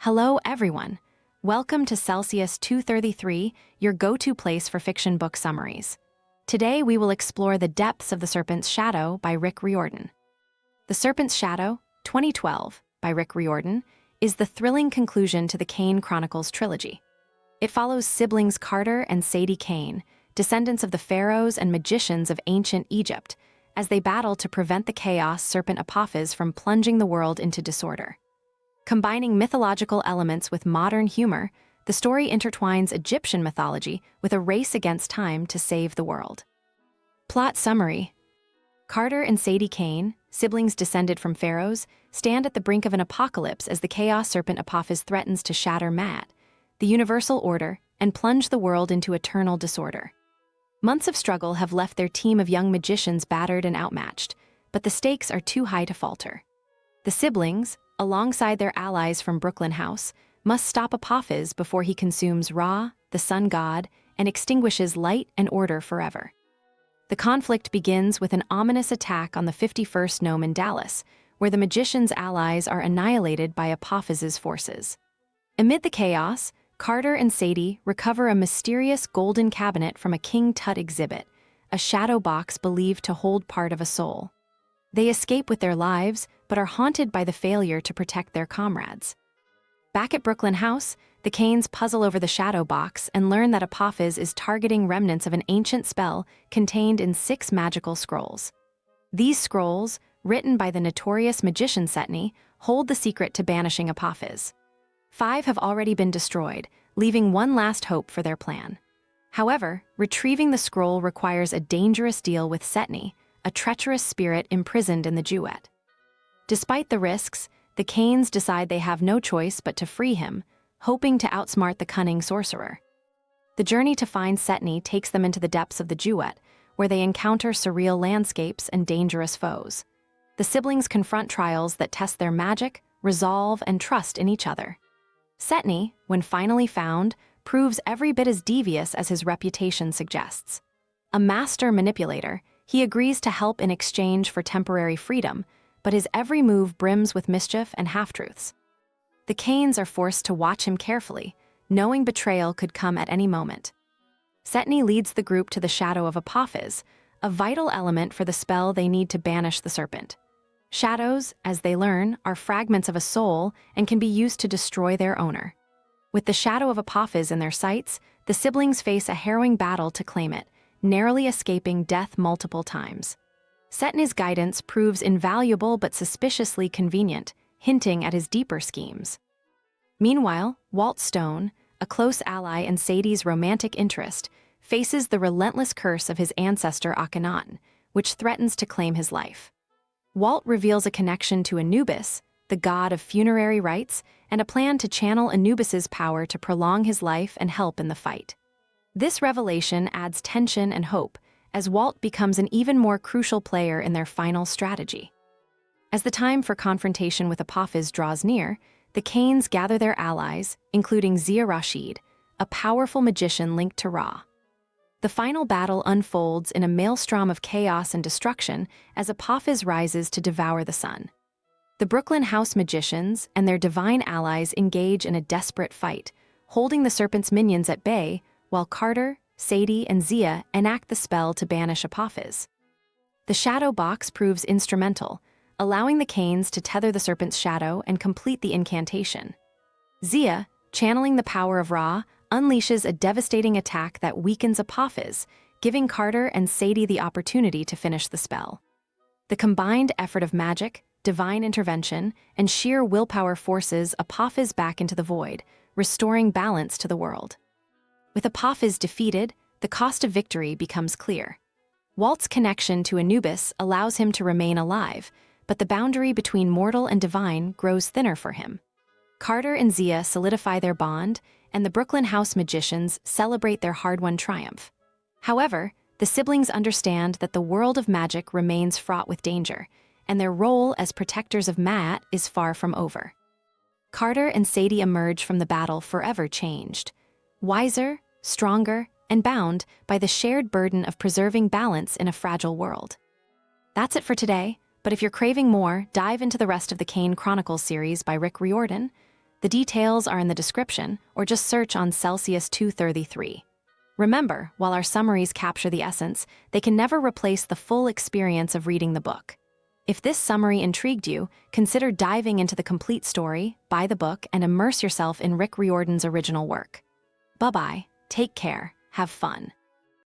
Hello, everyone. Welcome to Celsius 233, your go-to place for fiction book summaries. Today, we will explore The Depths of the Serpent's Shadow by Rick Riordan. The Serpent's Shadow, 2012, by Rick Riordan, is the thrilling conclusion to the Kane Chronicles trilogy. It follows siblings Carter and Sadie Kane, descendants of the pharaohs and magicians of ancient Egypt, as they battle to prevent the chaos serpent Apophis from plunging the world into disorder. Combining mythological elements with modern humor, the story intertwines Egyptian mythology with a race against time to save the world. Plot summary: Carter and Sadie Kane, siblings descended from pharaohs, stand at the brink of an apocalypse as the chaos serpent Apophis threatens to shatter Maat, the universal order, and plunge the world into eternal disorder. Months of struggle have left their team of young magicians battered and outmatched, but the stakes are too high to falter. The siblings, alongside their allies from Brooklyn House, must stop Apophis before he consumes Ra, the sun god, and extinguishes light and order forever. The conflict begins with an ominous attack on the 51st Gnome in Dallas, where the magicians' allies are annihilated by Apophis's forces. Amid the chaos, Carter and Sadie recover a mysterious golden cabinet from a King Tut exhibit, a shadow box believed to hold part of a soul. They escape with their lives, but are haunted by the failure to protect their comrades. Back at Brooklyn House, the Kanes puzzle over the shadow box and learn that Apophis is targeting remnants of an ancient spell contained in 6 magical scrolls. These scrolls, written by the notorious magician Setni, hold the secret to banishing Apophis. 5 have already been destroyed, leaving one last hope for their plan. However, retrieving the scroll requires a dangerous deal with Setni, a treacherous spirit imprisoned in the Jewett. Despite the risks, the Kanes decide they have no choice but to free him, hoping to outsmart the cunning sorcerer. The journey to find Setni takes them into the depths of the Jewett, where they encounter surreal landscapes and dangerous foes. The siblings confront trials that test their magic, resolve, and trust in each other. Setni, when finally found, proves every bit as devious as his reputation suggests. A master manipulator, he agrees to help in exchange for temporary freedom, but his every move brims with mischief and half-truths. The Kanes are forced to watch him carefully, knowing betrayal could come at any moment. Setni leads the group to the shadow of Apophis, a vital element for the spell they need to banish the serpent. Shadows, as they learn, are fragments of a soul and can be used to destroy their owner. With the shadow of Apophis in their sights, the siblings face a harrowing battle to claim it, narrowly escaping death multiple times. Setni's guidance proves invaluable but suspiciously convenient, hinting at his deeper schemes. Meanwhile, Walt Stone, a close ally and Sadie's romantic interest, faces the relentless curse of his ancestor Akhenaten, which threatens to claim his life. Walt reveals a connection to Anubis, the god of funerary rites, and a plan to channel Anubis's power to prolong his life and help in the fight. This revelation adds tension and hope, as Walt becomes an even more crucial player in their final strategy. As the time for confrontation with Apophis draws near, the Kanes gather their allies, including Zia Rashid, a powerful magician linked to Ra. The final battle unfolds in a maelstrom of chaos and destruction as Apophis rises to devour the sun. The Brooklyn House magicians and their divine allies engage in a desperate fight, holding the serpent's minions at bay, while Carter, Sadie, and Zia enact the spell to banish Apophis. The shadow box proves instrumental, allowing the Kanes to tether the serpent's shadow and complete the incantation. Zia, channeling the power of Ra, unleashes a devastating attack that weakens Apophis, giving Carter and Sadie the opportunity to finish the spell. The combined effort of magic, divine intervention, and sheer willpower forces Apophis back into the void, restoring balance to the world. With Apophis defeated, the cost of victory becomes clear. Walt's connection to Anubis allows him to remain alive, but the boundary between mortal and divine grows thinner for him. Carter and Zia solidify their bond, and the Brooklyn House magicians celebrate their hard-won triumph. However, the siblings understand that the world of magic remains fraught with danger, and their role as protectors of Maat is far from over. Carter and Sadie emerge from the battle forever changed, wiser, stronger, and bound by the shared burden of preserving balance in a fragile world. That's it for today, but if you're craving more, dive into the rest of the Kane Chronicles series by Rick Riordan. The details are in the description, or just search on Celsius 233. Remember, while our summaries capture the essence, they can never replace the full experience of reading the book. If this summary intrigued you, consider diving into the complete story, buy the book, and immerse yourself in Rick Riordan's original work. Bye-bye, take care, have fun.